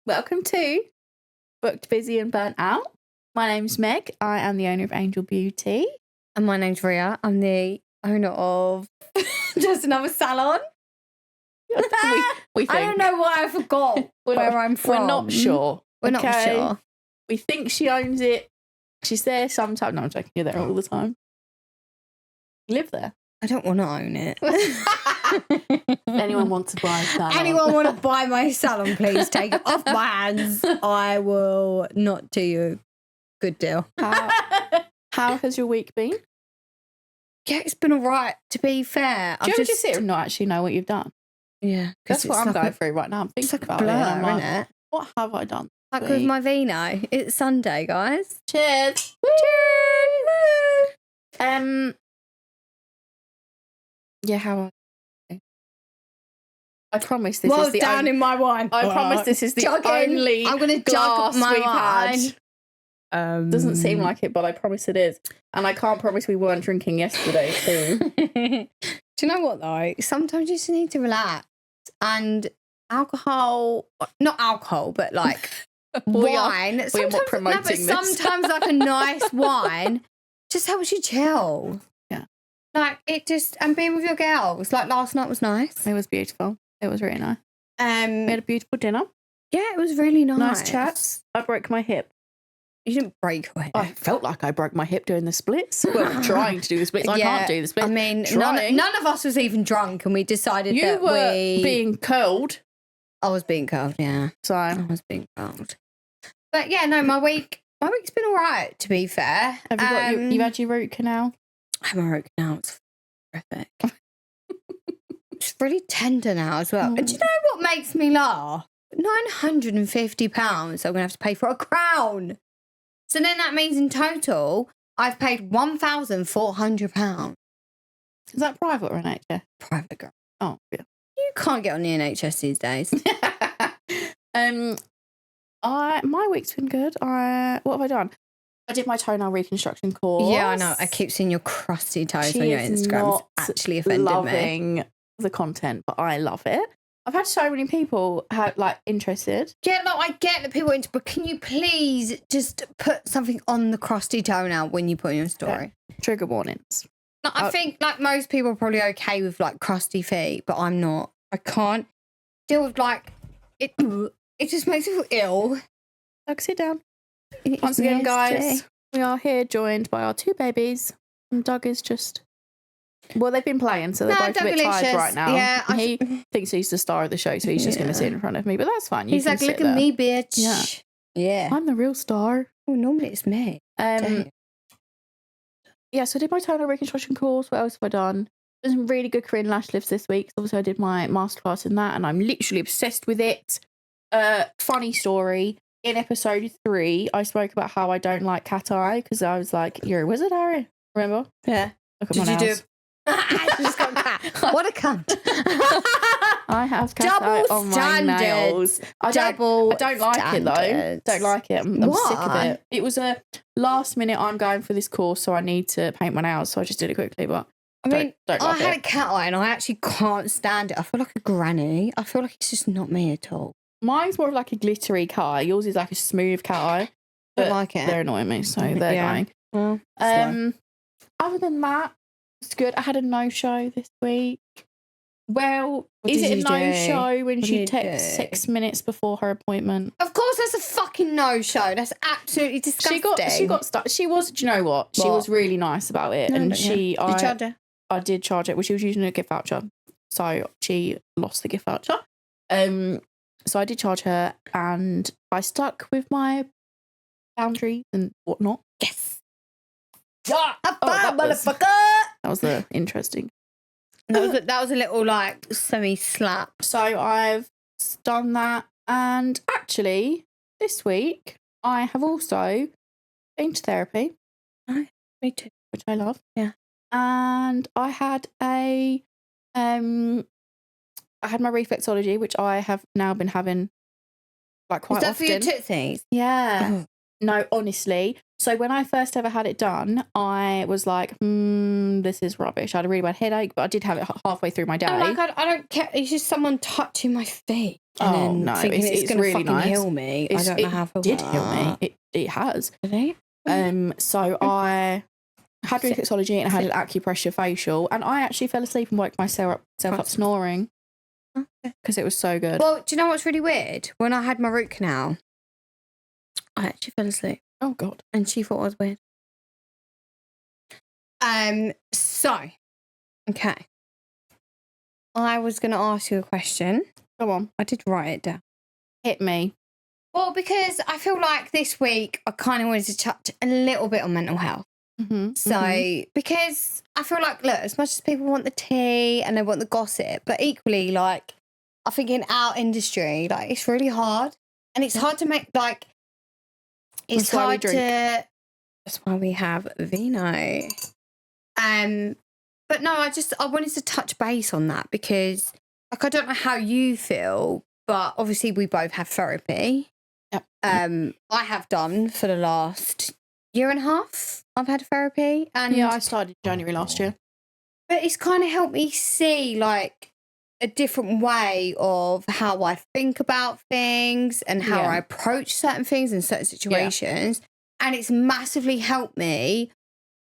Welcome to Booked, Busy and Burnt Out. My name's Meg. I am the owner of Angel Beauty. And my name's Ria. I'm the owner of just another salon. we think. I don't know why I forgot where I'm from. We're not sure. We're not sure. We think she owns it. She's there sometimes. No, I'm joking. You're there all the time. You live there. I don't want to own it. Anyone want to buy a salon? Anyone want to buy my salon, please take it off my hands. I will not do you a good deal. How has your week been? Yeah, it's been all right, to be fair. Do you ever just sit and not actually know what you've done? Yeah. That's what I'm going through right now. I'm thinking like about a blur, it. And I'm like, isn't it? what have I done? Like with my vino. It's Sunday, guys. Cheers. Cheers. Yeah, how are you? I promise this is the down in my wine. I promise this is the only I'm going to glass jug my we've wine. had. Doesn't seem like it, but I promise it is. And I can't promise we weren't drinking yesterday too. Do you know what though? Sometimes you just need to relax. And alcohol, not alcohol, but like wine. We are not promoting this. Sometimes like a nice wine just helps you chill. Yeah. Like it just, and being with your girls. Like last night was nice. It was beautiful. It was really nice. We We had a beautiful dinner. Yeah, it was really nice. Nice chats. I broke my hip. You didn't break your hip. I felt like I broke my hip doing the splits. Well, trying to do the splits. I can't do the splits. I mean, none of us was even drunk, and we decided you were being curled. I was being curled, yeah. So I was being curled. But yeah, no, my week's been all right, to be fair. Have you got you've had your root canal? I have my root canal. It's horrific. It's really tender now as well. And do you know what makes me laugh? £950 I'm going to have to pay for a crown. So then that means in total, I've paid £1,400. Is that private or NHS? Private, girl. Oh, yeah. You can't get on the NHS these days. My week's been good. What have I done? I did my toenail reconstruction course. Yeah, I know. I keep seeing your crusty toes on your Instagram. It's actually offended loving the content, but I love it. I've had so many people interested. Yeah, no, I get that people are into, but can you please just put something on the crusty toenail when you put in your story? Yeah. Trigger warnings. No, I think like most people are probably okay with like crusty feet, but I'm not. I can't deal with like it. It just makes me feel ill. Like, sit down. Once again, guys, we are here joined by our two babies, and Doug is just. Well, they've been playing, so they're both a bit tired right now. Yeah, he thinks he's the star of the show, so he's just going to sit in front of me. But that's fine. He's like, look at me, bitch. Yeah, yeah. I'm the real star. Oh, normally it's me. Yeah, so I did my toenail reconstruction course. What else have I done? There's some really good Korean lash lifts this week. Obviously, I did my masterclass in that, and I'm literally obsessed with it. Funny story. In episode 3, I spoke about how I don't like cat eye because I was like, "You're a wizard, Harry." Remember? Yeah. Look at my nails. She's got cat. What a cunt. I have cat eye on my nails. I don't like it though. Don't like it. I'm sick of it. It was a last minute, I'm going for this course, so I need to paint my nails, so I just did it quickly. But I had a cat eye and I actually can't stand it. I feel like a granny. I feel like it's just not me at all. Mine's more of like a glittery cat eye. Yours is like a smooth cat eye. I don't like it. They're annoying me, so they're going. Well, other than that, it's good. I had a no-show this week. Well, is it a no-show when she texts 6 minutes before her appointment? Of course, that's a fucking no-show. That's absolutely disgusting. She got stuck. She was. Do you know what? She was really nice about it, and did you charge her? I did charge it. Well, she was using a gift voucher, so she lost the gift voucher. So I did charge her, and I stuck with my boundaries and whatnot. Yes. Yeah, motherfucker. That was the interesting. That was a little like semi-slap. So I've done that, and actually this week I have also been to therapy. Oh, me too. Which I love. Yeah. And I had I had my reflexology, which I have now been having like quite often. Is that for your tootsies? Yeah. Oh. No, honestly. So when I first ever had it done, I was like, this is rubbish. I had a really bad headache, but I did have it halfway through my day. Oh my God, I don't care. It's just someone touching my feet. And Oh, then no, thinking it's going to really fucking nice. heal me. I don't know how to It did heal me. It has. Really? So I had reflexology and I had an acupressure facial, and I actually fell asleep and woke myself up snoring because it was so good. Well, do you know what's really weird? When I had my root canal, I actually fell asleep. Oh, God. And she thought I was weird. So, okay. I was going to ask you a question. Go on. I did write it down. Hit me. Well, because I feel like this week I kind of wanted to touch a little bit on mental health. Mm-hmm. So, because I feel like, look, as much as people want the tea and they want the gossip, but equally, like, I think in our industry, like, it's really hard. And it's hard to make, like, it's hard to... That's why we have vino. But no, I wanted to touch base on that because, like, I don't know how you feel, but obviously we both have therapy. Yep. I have done for the last year and a half. I've had therapy, and I started January last year. But it's kind of helped me see, like, a different way of how I think about things and how I approach certain things in certain situations. And it's massively helped me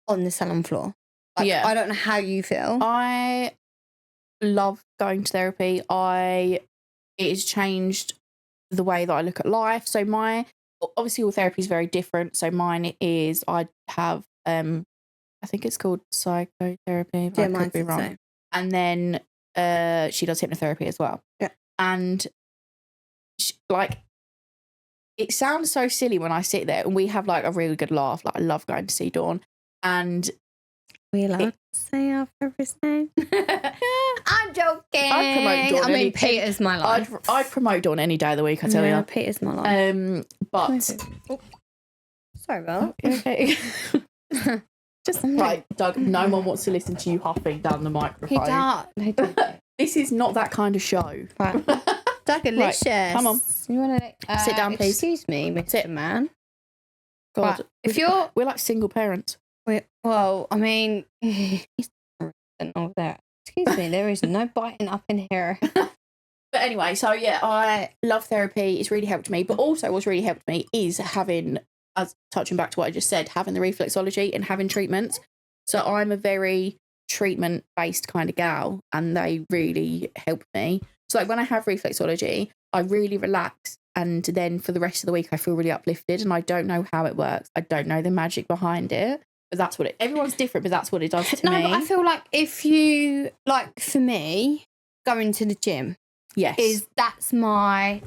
on the salon floor. Like, I don't know how you feel. I love going to therapy. It has changed the way that I look at life. So obviously all therapy is very different. So mine is, I have, I think it's called psychotherapy. But I could be wrong. Same. And then she does hypnotherapy as well. Yeah. And it sounds so silly when I sit there and we have like a really good laugh. Like, I love going to see Dawn. And we allowed to say our therapist's name? I'm joking. I'd promote Dawn. I mean, Peter's my life. I'd promote Dawn any day of the week, I tell you. Peter's my life. But sorry about that. Okay. Just right, Doug. No one wants to listen to you huffing down the microphone. He does. This is not that kind of show. Right. Dougalicious. Right, come on. You want to sit down, please? Excuse me, Mr. Man. God, right. we're like single parents. Well, I mean, he's over there. Excuse me, there is no biting up in here. But anyway, so I love therapy. It's really helped me. But also, what's really helped me is having, as touching back to what I just said, having the reflexology and having treatments. So I'm a very treatment-based kind of gal, and they really help me. So like when I have reflexology, I really relax, and then for the rest of the week, I feel really uplifted. And I don't know how it works. I don't know the magic behind it. But that's what everyone's different, but that's what it does to me. No, but I feel like if you, like, for me, going to the gym, that's my...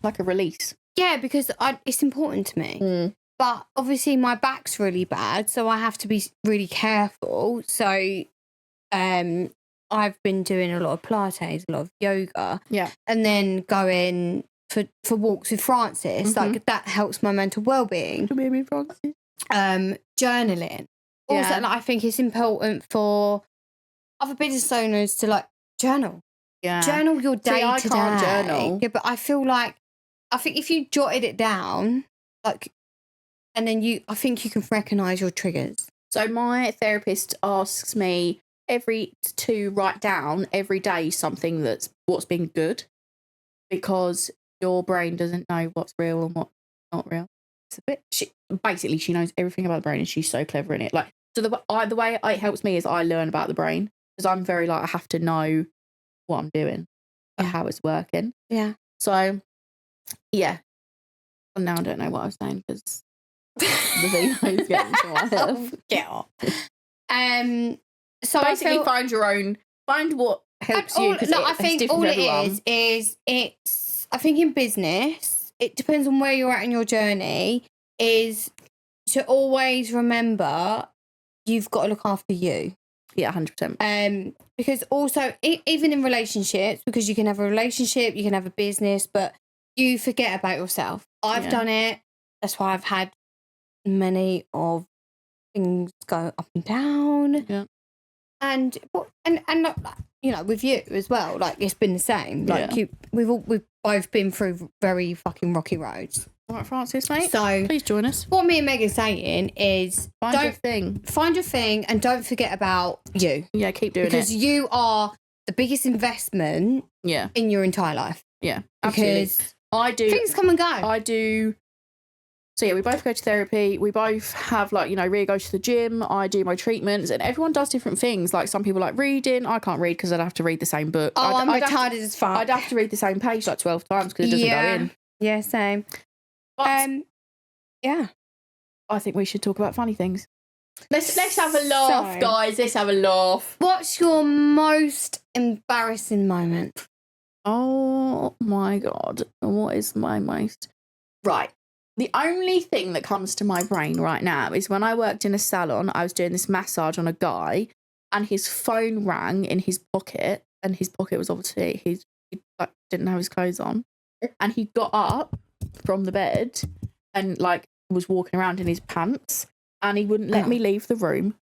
Like a release. Yeah, because it's important to me. Mm. But obviously my back's really bad, so I have to be really careful. So I've been doing a lot of Pilates, a lot of yoga. Yeah. And then going for walks with Francis. Mm-hmm. Like, that helps my mental well-being. Baby Francis. Journaling. Also, and I think it's important for other business owners to, like, journal. Yeah. Journal your day to day. I can't journal. Yeah, but I think if you jotted it down, like, and then I think you can recognise your triggers. So my therapist asks me to write down every day something what's been good, because your brain doesn't know what's real and what's not real. It's a bit. She knows everything about the brain, and she's so clever in it. Like, so the way it helps me is I learn about the brain, because I'm very like, I have to know what I'm doing, how it's working. Yeah. So, yeah. And now I don't know what I was saying because the vino is getting to my head. Get off. So basically, find what helps you. I think all it is it's. I think in business, it depends on where you're at in your journey. Is to always remember you've got to look after you. Yeah, 100%. Because also, even in relationships, because you can have a relationship, you can have a business, but you forget about yourself. I've done it. That's why I've had many of things go up and down. Yeah. And you know, with you as well, like, it's been the same. Like, we've both been through very fucking rocky roads. All right, Francis, mate. So please join us. What me and Meg are saying is find your thing, and don't forget about you. Yeah, keep doing it, because you are the biggest investment in your entire life. Yeah, absolutely. Because I do. things come and go. I do. So yeah, we both go to therapy. We both have Rhea goes to the gym. I do my treatments, and everyone does different things. Like some people like reading. I can't read because I'd have to read the same book. Oh, I'm retarded as fuck. I'd have to read the same page like 12 times because it doesn't go in. Yeah, same. But yeah. I think we should talk about funny things. Let's have a laugh, guys. Let's have a laugh. What's your most embarrassing moment? Oh my God. What is my most... Right. The only thing that comes to my brain right now is when I worked in a salon, I was doing this massage on a guy and his phone rang in his pocket, and his pocket was obviously, he didn't have his clothes on. And he got up from the bed and was walking around in his pants, and he wouldn't let me leave the room.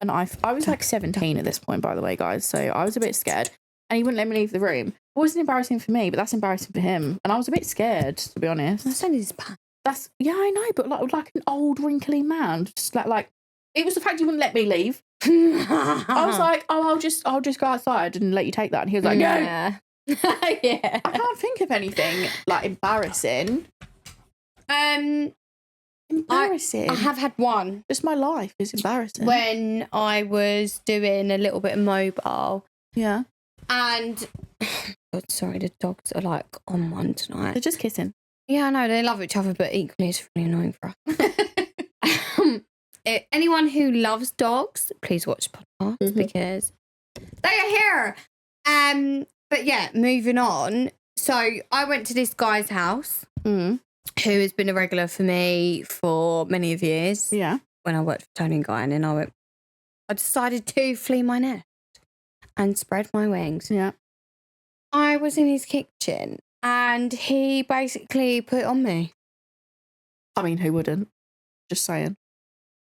And I was 17 at this point, by the way, guys, so I was a bit scared. And he wouldn't let me leave the room. It wasn't embarrassing for me, but that's embarrassing for him. And I was a bit scared, to be honest. That's only his pants. I know, but like an old wrinkly man, just like it was the fact he wouldn't let me leave. I was like, oh, I'll just go outside and let you take that. And he was like, no. Yeah. Yeah. I can't think of anything like embarrassing. Embarrassing. I have had one. Just my life is embarrassing. When I was doing a little bit of mobile. Yeah. And God, sorry, the dogs are on one tonight. They're just kissing. Yeah, I know, they love each other, but equally it's really annoying for us. Anyone who loves dogs, please watch the podcast because they are here. But yeah, moving on. So I went to this guy's house who has been a regular for me for many of years. Yeah. When I worked for Tony and Guy, and then I decided to flee my nest and spread my wings. Yeah. I was in his kitchen and he basically put it on me. I mean, who wouldn't? Just saying.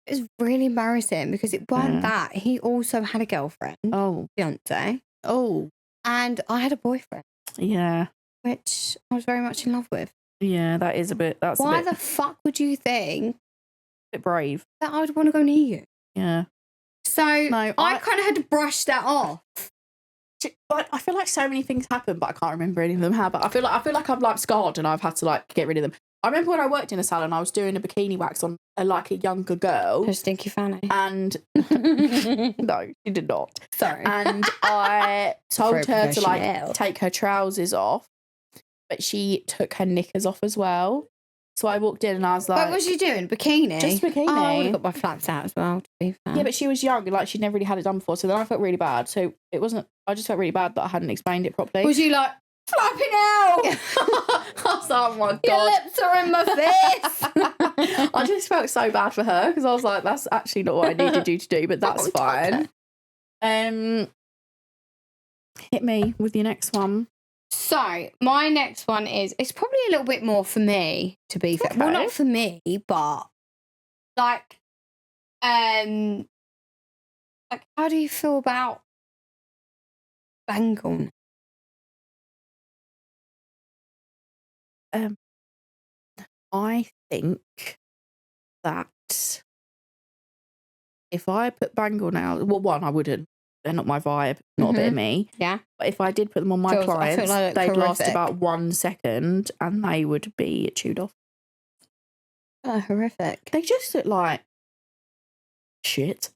It was really embarrassing because it weren't that. He also had a girlfriend. Oh. Fiance. Oh. And I had a boyfriend. Yeah. Which I was very much in love with. Yeah, that is a bit... Why the fuck would you think... A bit brave. ...that I would want to go near you? Yeah. So I kind of had to brush that off. But I feel like so many things happen, but I can't remember any of them. But I feel like I'm scarred and I've had to get rid of them. I remember when I worked in a salon, I was doing a bikini wax on a younger girl. Her stinky fanny. And no, she did not. Sorry. And I told her to take her trousers off, but she took her knickers off as well. So I walked in and I was like... What was she doing? Bikini? Just bikini. Oh, I would have got my flaps out as well, to be fair. Yeah, but she was young and she'd never really had it done before. So then I felt really bad. So it wasn't... I just felt really bad that I hadn't explained it properly. Was you flapping out? I was like, oh my God. Your lips are in my face. I just felt so bad for her because I was like, that's actually not what I needed you to do, but that's fine. Hit me with your next one. So, my next one is, it's probably a little bit more for me, to be fair. Okay. Well, not for me, but how do you feel about bangle? I think that if I put bangle nails, well, one, I wouldn't. They're not my vibe, not a bit of me. Yeah. But if I did put them on my clients, they'd last about 1 second and they would be chewed off. Oh, horrific. They just look like shit.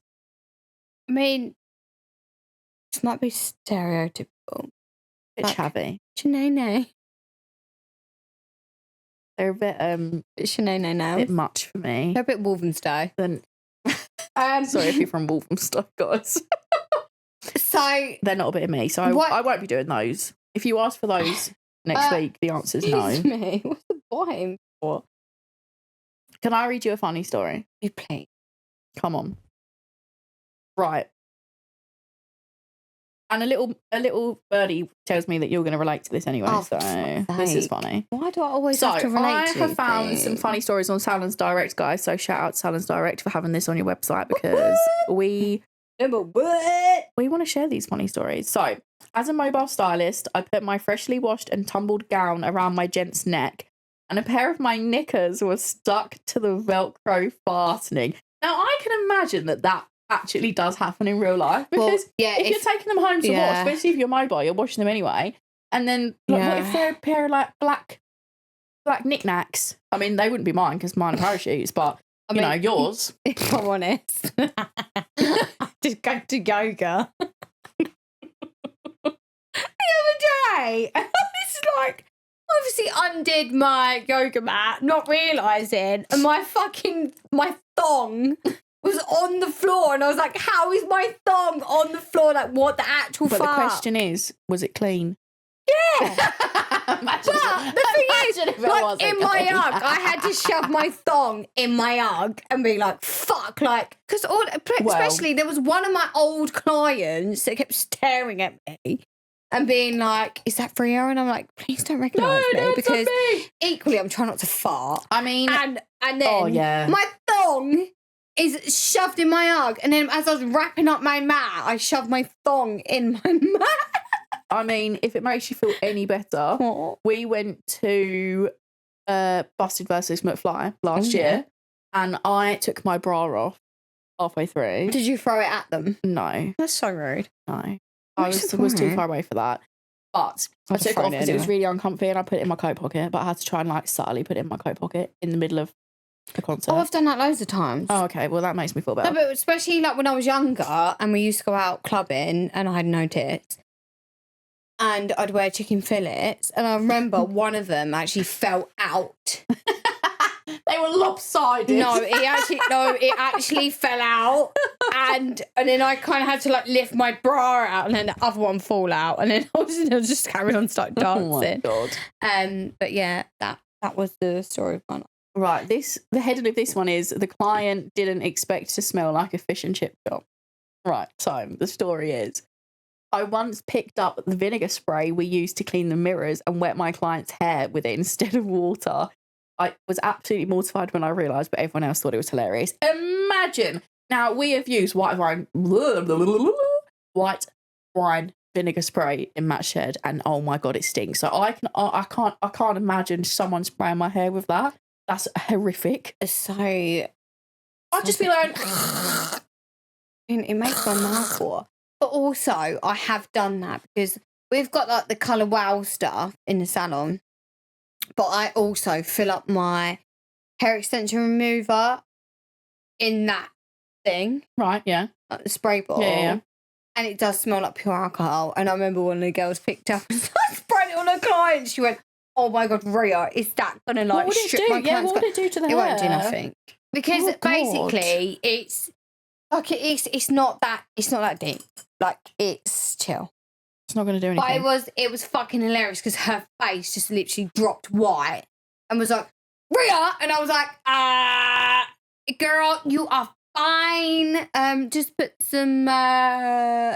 I mean, this might be stereotypical. Bit chavvy. Shanae. They're a bit Shanae. bit much for me. They're a bit Wolfenstein. Then sorry if you're from Wolfenstein, guys. So they're not a bit of me. So I won't be doing those. If you ask for those next week, the answer's no. Excuse me. What's the point for? Can I read you a funny story? Please. Come on. Right. And a little birdie tells me that you're going to relate to this anyway, so this is funny. Why do I always have to relate I to have found things? some funny stories on Salons Direct, guys, so shout out Salons Direct for having this on your website because we want to share these funny stories. So, as a mobile stylist, I put my freshly washed and tumbled gown around my gent's neck and a pair of my knickers was stuck to the Velcro fastening. Now, I can imagine that actually does happen in real life because if you're taking them home to wash, especially if you're mobile, you're washing them anyway, And then what if they're a pair of like black knickknacks? I mean, they wouldn't be mine because mine are parachutes, but you know, yours. If I'm honest, I just go to yoga the other day. And it's like, obviously undid my yoga mat, not realising, and my thong was on the floor, and I was like, how is my thong on the floor? Like, what the actual fuck? But the question is, was it clean? Yeah. But the thing is, like, in my Ugg, I had to shove my thong in my Ugg and be like, fuck, like, because especially there was one of my old clients that kept staring at me and being like, is that Freya? And I'm like, please don't recognise me, because equally I'm trying not to fart. I mean, and then my thong is shoved in my Ugg, and then as I was wrapping up my mat, I shoved my thong in my mat. I mean, if it makes you feel any better, we went to Busted versus McFly last year, and I took my bra off halfway through. Did you throw it at them? No. That's so rude. No. I was too far away for that. But I took it off because it was really uncomfy, and I put it in my coat pocket, but I had to try and like subtly put it in my coat pocket in the middle of the concert. Oh, I've done that loads of times. Oh, okay. Well, that makes me feel better. No, but especially like when I was younger and we used to go out clubbing and I had no tits. And I'd wear chicken fillets, and I remember one of them actually fell out. They were lopsided. No, it actually fell out, and then I kind of had to like lift my bra out, and then the other one fall out, and then I was just carrying on, start dancing. Oh my god! But yeah, that was the story of my life. Right, the heading of this one is the client didn't expect to smell like a fish and chip shop. Right, so the story is, I once picked up the vinegar spray we used to clean the mirrors and wet my client's hair with it instead of water. I was absolutely mortified when I realised, but everyone else thought it was hilarious. Imagine! Now, we have used white wine vinegar spray in Matt's shed, and oh my god, it stinks. So I can't imagine someone spraying my hair with that. That's horrific. So I'd just be like, it makes my mouth water. But also, I have done that because we've got like the Colour Wow stuff in the salon, but I also fill up my hair extension remover in that thing. Right, yeah. Like the spray bottle. Yeah. And it does smell like pure alcohol. And I remember one of the girls picked up and sprayed it on her client. She went, oh my God, Rhea, is that going to like strip my client's... Yeah, what would it do to the hair? It won't do nothing. Because basically it's... Like it's not that deep. Like it's chill. It's not going to do anything. But it was fucking hilarious because her face just literally dropped white and was like, Rhea, and I was like, girl, you are fine. Just put some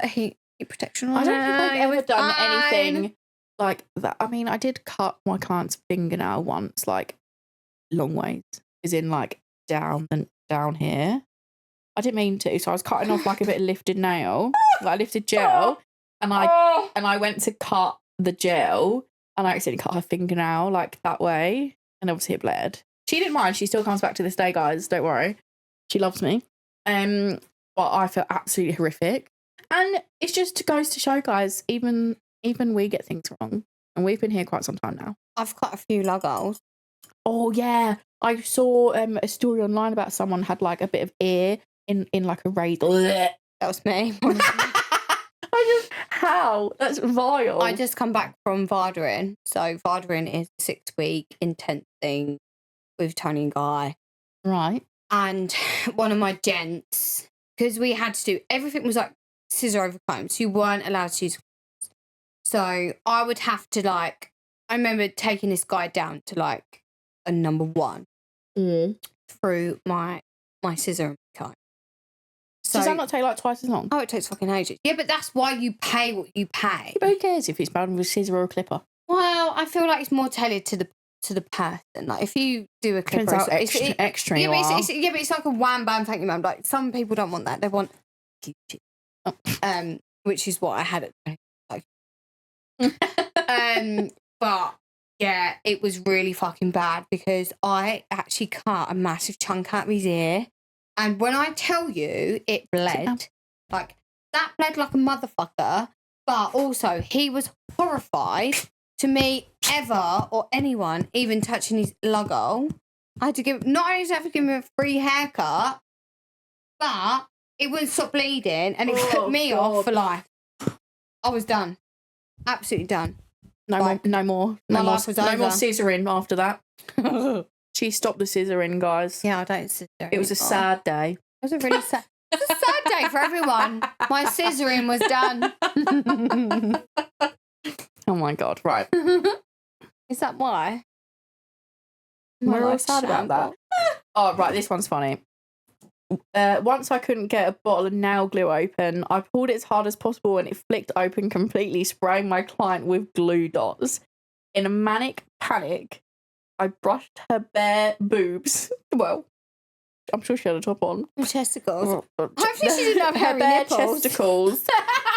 heat protection on. I don't think I've ever done anything like that. I mean, I did cut my client's fingernail once, like long ways, as in like down here. I didn't mean to, so I was cutting off like a bit of lifted nail, like lifted gel, and I went to cut the gel, and I accidentally cut her fingernail like that way, and obviously it bled. She didn't mind. She still comes back to this day, guys. Don't worry, she loves me. But I felt absolutely horrific, and it just goes to show, guys, even we get things wrong, and we've been here quite some time now. I've cut a few lug holes. Oh yeah, I saw a story online about someone had like a bit of ear in like a razor. That was me. How? That's vile. I just come back from Vardering. So Vardering is a 6-week intense thing with Tony and Guy. Right. And one of my gents, because we had to do, everything was like scissor over comb. So you weren't allowed to use. So I would have to like, I remember taking this guy down to like a number 1 through my scissor and comb. So, does that not take like twice as long? Oh, it takes fucking ages. Yeah, but that's why you pay what you pay. But who cares if it's done with a scissor or a clipper? Well, I feel like it's more tailored to the person. Like if you do a clipper, depends how extra you are. But it's like a wham bam thank you ma'am. Like some people don't want that. They want which is what I had at but yeah, it was really fucking bad because I actually cut a massive chunk out of his ear. And when I tell you it bled, like that bled like a motherfucker, but But also, he was horrified to me ever or anyone even touching his luggo. I had to not only did I have to give him a free haircut, but it wouldn't stop bleeding and it put me off for life. I was done. Absolutely done. No more scissoring after that. She stopped the scissoring, guys. Yeah, I don't scissor It was a sad day. It was a really sad... It was a sad day for everyone. My scissoring was done. Oh my God, right. Is that why? We're all sad about that. Oh, right, this one's funny. Once I couldn't get a bottle of nail glue open, I pulled it as hard as possible and it flicked open completely, spraying my client with glue dots. In a manic panic, I brushed her bare boobs. Well, I'm sure she had a top on. Testicles. Hopefully she didn't have hairy nipples. Testicles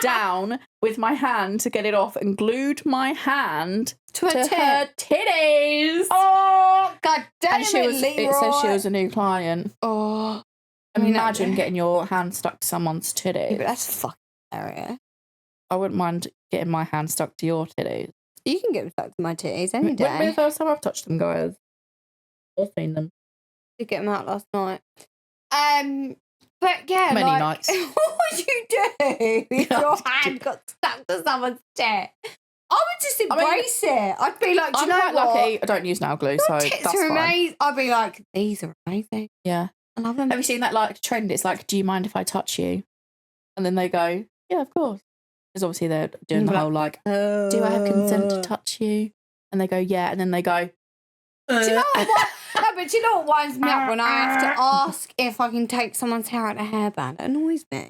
down with my hand to get it off and glued my hand to her titties. Oh, God damn it, Leroy. It says she was a new client. Oh. Imagine getting your hand stuck to someone's titties. Yeah, but that's fucking area. I wouldn't mind getting my hand stuck to your titties. You can get them stuck to my titties any day. Wouldn't be the first time I've touched them, guys. I've seen them. Did get them out last night. But yeah, many nights. What would you do if your hand got stuck to someone's tit? I would just embrace it. I'd be like, do you know what? I'm quite lucky. I don't use nail glue, so that's fine. Amazing. I'd be like, these are amazing. Yeah. I love them. Have you seen that like trend? It's like, do you mind if I touch you? And then they go, yeah, of course. Because obviously they're doing the whole like, do I have consent to touch you? And they go, yeah. And then they go, do you know what? No, but do you know what winds me up when I have to ask if I can take someone's hair out of a hairband? It annoys me.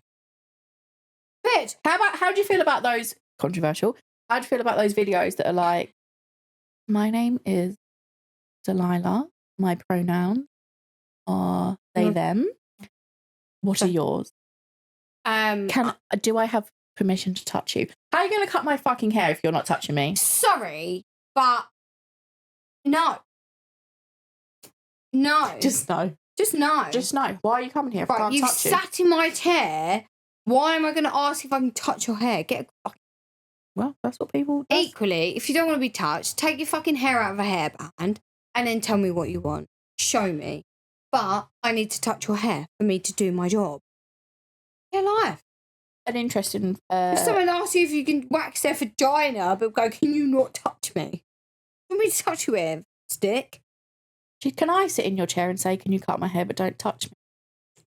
Bitch. How do you feel about those, controversial, how do you feel about those videos that are like, my name is Delilah, my pronouns are they, them. What are yours? Do I have permission to touch you? How are you going to cut my fucking hair if you're not touching me? Sorry, but no. No. Just no. Just no. Just no. Why are you coming here if I can't you've touch you? sat in my chair. Why am I going to ask if I can touch your hair? Get a fucking... Well, that's what people do. Equally, if you don't want to be touched, take your fucking hair out of a hairband and then tell me what you want. Show me. But I need to touch your hair for me to do my job. Get life. An interesting... if someone asks you if you can wax their vagina, but go, can you not touch me? What do you touch you with? Stick? Can I sit in your chair and say, can you cut my hair, but don't touch me?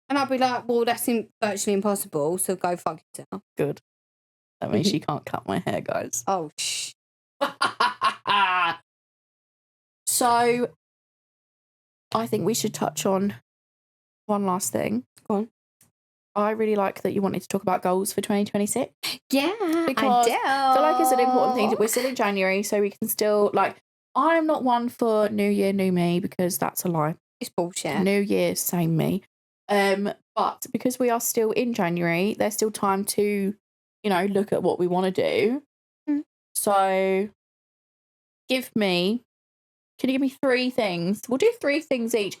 And I'll be like, well, that's virtually impossible, so go fuck yourself. Good. That means she can't cut my hair, guys. Oh, shh. So, I think we should touch on one last thing. Go on. I really like that you wanted to talk about goals for 2026. Yeah, because I do. I feel like it's an important thing. We're still in January, so we can still, like, I'm not one for New Year, New Me, because that's a lie. It's bullshit. New Year, same me. But because we are still in January, there's still time to, look at what we want to do. Mm. So, can you give me 3 things? We'll do 3 things each.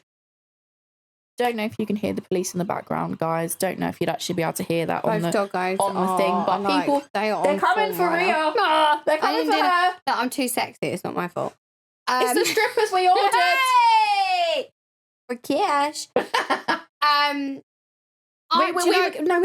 Don't know if you can hear the police in the background, guys. Don't know if you'd actually be able to hear that on the thing. But people, they're coming for Ria. They're coming for her. No, I'm too sexy. It's not my fault. It's the strippers we ordered. Hey! For cash. We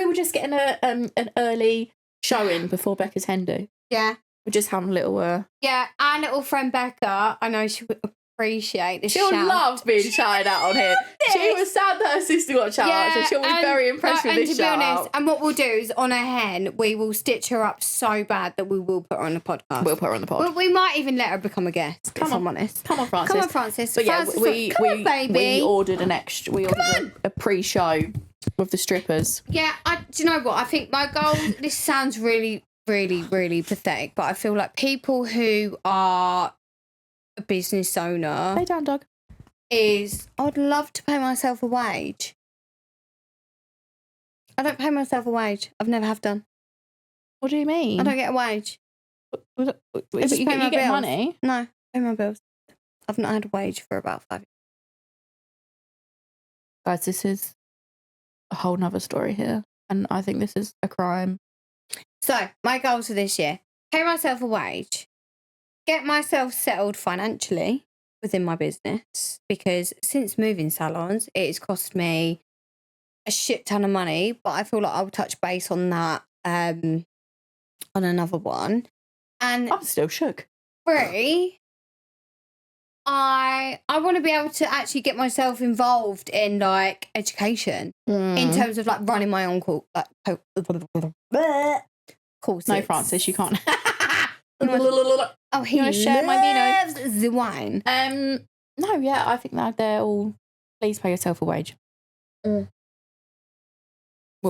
were just getting an early showing before Becca's hen do. Yeah. We're just having a little... Yeah, our little friend Becca, I know she would appreciate this. She'll love being shouted out on here. She was sad that her sister got shouted out, so she'll be very impressed with this shout out. And what we'll do is, on her hen, we will stitch her up so bad that we will put her on the podcast. We'll put her on the pod. We might even let her become a guest, if I'm honest. Come on, Francis. But yeah, we ordered an extra... We ordered a pre-show with the strippers. Yeah, do you know what? I think my goal... This sounds really, really, really pathetic, but I feel like people who are a business owner... Lay down, dog. I'd love to pay myself a wage. I don't pay myself a wage. I've never have done. What do you mean? I don't get a wage. You get money? No, I pay my bills. I've not had a wage for about 5 years. Guys, this is a whole nother story here. And I think this is a crime. So, my goals for this year: pay myself a wage, get myself settled financially within my business, because since moving salons, it has cost me a shit ton of money, but I feel like I'll touch base on that on another one. And I'm still shook. 3, I want to be able to actually get myself involved in like education in terms of like running my own courses. No, Francis, you can't. Oh, he loves share my vino. the wine. No, yeah, I think that they're all. Please pay yourself a wage. We'll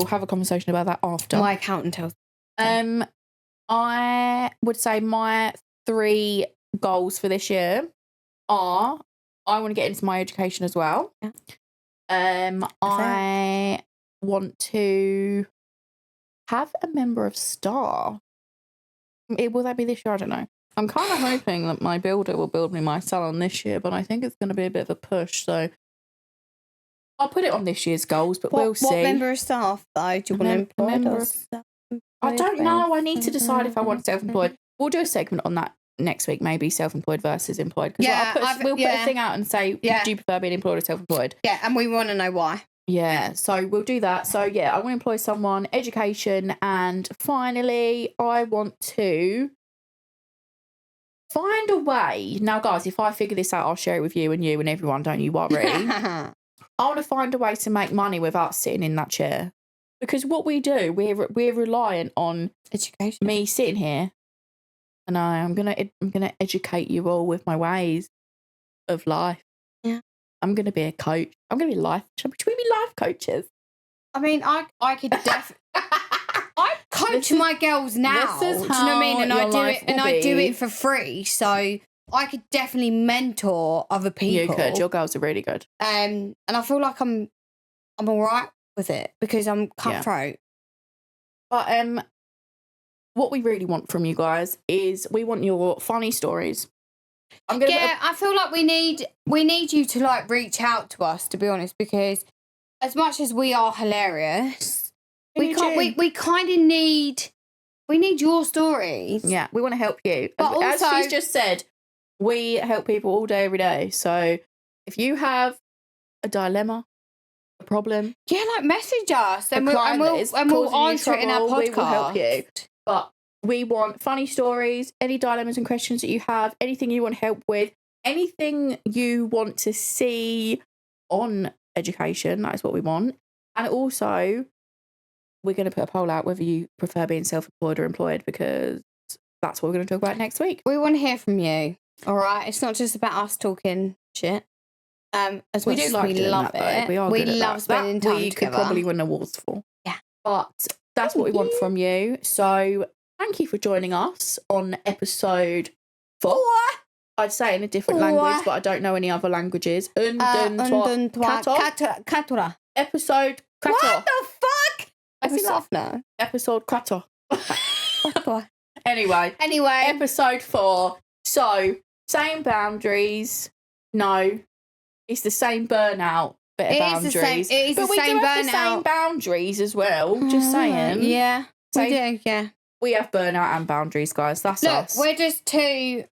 have a conversation about that after. My accountant tells. I would say my 3 goals for this year are: I want to get into my education as well. Yeah. I want to have a member of staff. Will that be this year? I don't know. I'm kind of hoping that my builder will build me my salon this year, but I think it's going to be a bit of a push. So I'll put it on this year's goals, but we'll see. What member of staff, though? Do you want to employ? I don't know. I need to decide if I want self-employed. We'll do a segment on that next week, maybe self-employed versus employed. Yeah, we'll put a thing out and say, do you prefer being employed or self-employed? Yeah, and we want to know why. Yeah, so we'll do that. So, yeah, I want to employ someone, education, and finally, I want to find a way. Now, guys, if I figure this out, I'll share it with you and everyone, don't you worry. I want to find a way to make money without sitting in that chair. Because what we do, we're reliant on education. Me sitting here, and I'm gonna educate you all with my ways of life. Yeah, I'm gonna be a coach. I'm gonna be life. Should we be life coaches? I mean, I could definitely. I coach my girls now. This is do you know what I mean? And I do it for free. So I could definitely mentor other people. You could. Your girls are really good. And I feel like I'm all right with it because I'm cutthroat. Yeah. But what we really want from you guys is we want your funny stories. I feel like we need you to like reach out to us, to be honest, because as much as we are hilarious, we kind of need your stories. Yeah, we want to help you. But as also, she's just said, we help people all day, every day. So if you have a dilemma, a problem, like message us and we'll answer it in our podcast. We will help you. But we want funny stories, any dilemmas and questions that you have, anything you want help with, anything you want to see on education. That is what we want. And also, we're going to put a poll out whether you prefer being self-employed or employed, because that's what we're going to talk about next week. We want to hear from you. All right, it's not just about us talking shit. As we much do as like we love that, it. We love spending time together. We could probably win awards for. Yeah, but that's what we want from you. So thank you for joining us on episode 4. I'd say in a different language, but I don't know any other languages. Episode What the fuck? Episode Krato. Anyway, episode 4. So, same boundaries. No, it's the same burnout. Bit of boundaries. It is but the same burnout. But we do have the same boundaries as well. Just saying. Yeah, we do. Yeah, we have burnout and boundaries, guys. That's us. We're just 2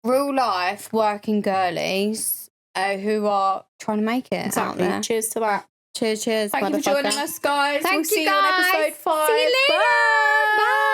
real life working girlies who are trying to make it. Exactly. Out there. Cheers to that. Cheers. Thank you for joining us, guys. Thank we'll you see guys. you on episode 5. See you later. Bye. Bye.